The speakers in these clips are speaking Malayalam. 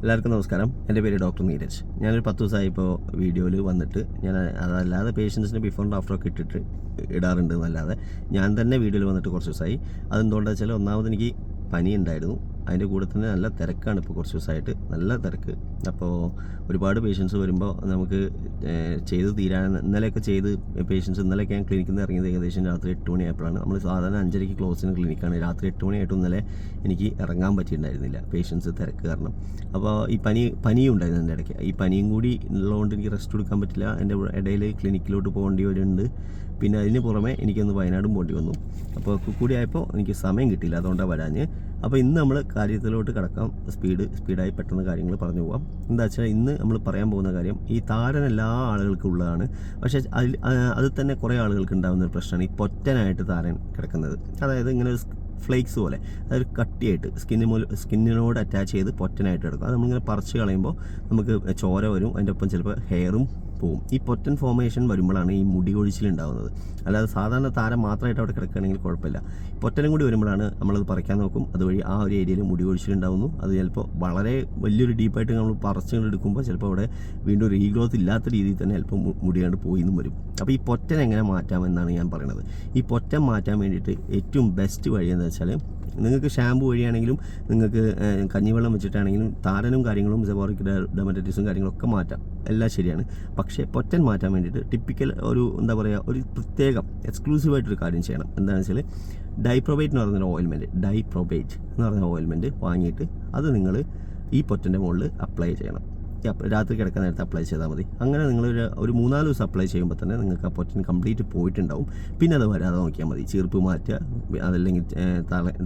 എല്ലാവർക്കും നമസ്കാരം. എൻ്റെ പേര് ഡോക്ടർ നീരജ്. ഞാനൊരു 10 ദിവസമായി ഇപ്പോൾ വീഡിയോയിൽ വന്നിട്ട് ഞാൻ അതല്ലാതെ പേഷ്യൻസിന് ബിഫോർ ആൻഡ് ആഫ്റ്റർ ഒക്കെ ഇടാറുണ്ട് എന്നല്ലാതെ ഞാൻ തന്നെ വീഡിയോയിൽ വന്നിട്ട് കുറച്ച് ദിവസമായി. അതെന്തുകൊണ്ടാണെന്ന് വെച്ചാൽ ഒന്നാമത് എനിക്ക് പനി ഉണ്ടായിരുന്നു, അതിൻ്റെ കൂടെ തന്നെ നല്ല തിരക്കാണ്. ഇപ്പോൾ കുറച്ച് ദിവസമായിട്ട് നല്ല തിരക്ക്. അപ്പോൾ ഒരുപാട് പേഷ്യൻസ് വരുമ്പോൾ നമുക്ക് ചെയ്ത് തീരാൻ ഇന്നലെയൊക്കെ ചെയ്ത് പേഷ്യൻസ് ഇന്നലെയൊക്കെ ഞാൻ ക്ലിനിക്കിൽ നിന്ന് ഇറങ്ങിയത് ഏകദേശം രാത്രി 8 മണിയായപ്പോഴാണ്. നമ്മൾ സാധാരണ 5:30 ക്ലോസ് ചെയ്യുന്ന ക്ലിനിക്കാണ്. രാത്രി 8 മണിയായിട്ടും ഇന്നലെ എനിക്ക് ഇറങ്ങാൻ പറ്റിയിട്ടുണ്ടായിരുന്നില്ല, പേഷ്യൻസ് തിരക്ക് കാരണം. അപ്പോൾ ഈ പനിയും ഉണ്ടായിരുന്നു എൻ്റെ ഇടയ്ക്ക്. ഈ പനിയും കൂടി ഉള്ളതുകൊണ്ട് എനിക്ക് റെസ്റ്റ് എടുക്കാൻ പറ്റില്ല. എൻ്റെ ഇടയിൽ ക്ലിനിക്കിലോട്ട് പോകേണ്ടി വരുന്നുണ്ട്. പിന്നെ അതിന് പുറമെ എനിക്കൊന്ന് വയനാടും പോകേണ്ടി വന്നു. അപ്പോൾ കൂടി ആയപ്പോൾ എനിക്ക് സമയം കിട്ടിയില്ല, അതുകൊണ്ടാണ് വരാഞ്ഞ്. അപ്പോൾ ഇന്ന് നമ്മൾ കാര്യത്തിലോട്ട് കിടക്കാം. സ്പീഡായി പെട്ടെന്ന് കാര്യങ്ങൾ പറഞ്ഞു പോകാം. എന്താ വെച്ചാൽ ഇന്ന് നമ്മൾ പറയാൻ പോകുന്ന കാര്യം, ഈ താരൻ എല്ലാ ആളുകൾക്കും ഉള്ളതാണ്. പക്ഷേ അതിൽ തന്നെ കുറേ ആളുകൾക്ക് ഉണ്ടാകുന്ന ഒരു പ്രശ്നമാണ് ഈ പൊറ്റനായിട്ട് താരൻ കിടക്കുന്നത്. അതായത് ഇങ്ങനെ ഫ്ലേക്സ് പോലെ, അതൊരു കട്ടിയായിട്ട് സ്കിന്നിനോട് അറ്റാച്ച് ചെയ്ത് പൊറ്റനായിട്ട് കിടക്കും. അത് നമ്മളിങ്ങനെ പറിച്ച് കളയുമ്പോൾ നമുക്ക് ചോര വരും, അതിൻ്റെ ഒപ്പം ചിലപ്പോൾ ഹെയറും പോവും. ഈ പൊറ്റൻ ഫോർമേഷൻ വരുമ്പോഴാണ് ഈ മുടി കൊഴിച്ചിലുണ്ടാകുന്നത്. അല്ലാതെ സാധാരണ താരം മാത്രമായിട്ട് അവിടെ കിടക്കുകയാണെങ്കിൽ കുഴപ്പമില്ല. പൊറ്റനും കൂടി വരുമ്പോഴാണ് നമ്മളത് പറിക്കാൻ നോക്കും, അതുവഴി ആ ഒരു ഏരിയയിൽ മുടി കൊഴിച്ചിലുണ്ടാകുന്നു. അത് ചിലപ്പോൾ വളരെ വലിയൊരു ഡീപ്പായിട്ട് നമ്മൾ പറിച്ചെടുക്കുമ്പോൾ ചിലപ്പോൾ അവിടെ വീണ്ടും റീഗ്രോത്ത് ഇല്ലാത്ത രീതിയിൽ തന്നെ ചിലപ്പോൾ മുടിയാണ്ട് പോയി എന്നും വരും. അപ്പോൾ ഈ പൊറ്റൻ എങ്ങനെ മാറ്റാമെന്നാണ് ഞാൻ പറയുന്നത്. ഈ പൊറ്റൻ മാറ്റാൻ വേണ്ടിയിട്ട് ഏറ്റവും ബെസ്റ്റ് വഴി എന്താ വെച്ചാൽ, നിങ്ങൾക്ക് ഷാമ്പു വഴിയാണെങ്കിലും നിങ്ങൾക്ക് കഞ്ഞിവെള്ളം വെച്ചിട്ടാണെങ്കിലും താരനും കാര്യങ്ങളും സെബോറിക് ഡെർമറ്റൈറ്റിസും കാര്യങ്ങളൊക്കെ മാറ്റാം, എല്ലാം ശരിയാണ്. പക്ഷേ പൊറ്റൻ മാറ്റാൻ വേണ്ടിയിട്ട് ടിപ്പിക്കൽ ഒരു എന്താ പറയുക, ഒരു പ്രത്യേകം എക്സ്ക്ലൂസീവായിട്ടൊരു കാര്യം ചെയ്യണം. എന്താണെന്ന് വെച്ചാൽ ഡൈപ്രോബേറ്റ് എന്ന് പറയുന്നൊരു ഓയിൽമെൻറ്റ് വാങ്ങിയിട്ട് അത് നിങ്ങൾ ഈ പൊറ്റൻ്റെ മുകളിൽ അപ്ലൈ ചെയ്യണം. രാത്രി കിടക്കാൻ നേരത്തെ അപ്ലൈ ചെയ്താൽ മതി. അങ്ങനെ നിങ്ങൾ ഒരു 3-4 ദിവസം അപ്ലൈ ചെയ്യുമ്പോൾ തന്നെ നിങ്ങൾക്ക് ആ പൊറ്റൻ കംപ്ലീറ്റ് പോയിട്ടുണ്ടാവും. പിന്നെ അത് വരാതെ നോക്കിയാൽ മതി. ചീർപ്പ് മാറ്റുക, അതല്ലെങ്കിൽ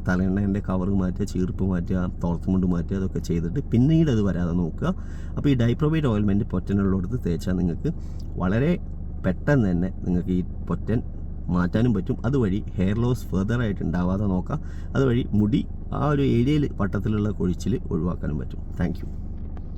തലയെണ്ണേൻ്റെ കവർ മാറ്റുക, ചീർപ്പ് മാറ്റുക, തോർത്തുമുണ്ട് മാറ്റുക, അതൊക്കെ ചെയ്തിട്ട് പിന്നീട് അത് വരാതെ നോക്കുക. അപ്പോൾ ഈ ഡൈപ്രോബേറ്റ് ഓയിൽമെൻറ്റ് പൊറ്റനുള്ളടത്ത് തേച്ചാൽ നിങ്ങൾക്ക് വളരെ പെട്ടെന്ന് തന്നെ നിങ്ങൾക്ക് ഈ പൊറ്റൻ മാറ്റാനും പറ്റും. അതുവഴി ഹെയർ ലോസ് ഫെർദറായിട്ട് ഉണ്ടാവാതെ നോക്കാം. അതുവഴി മുടി ആ ഒരു ഏരിയയിൽ വട്ടത്തിലുള്ള കൊഴിച്ചിൽ ഒഴിവാക്കാനും പറ്റും. Thank you.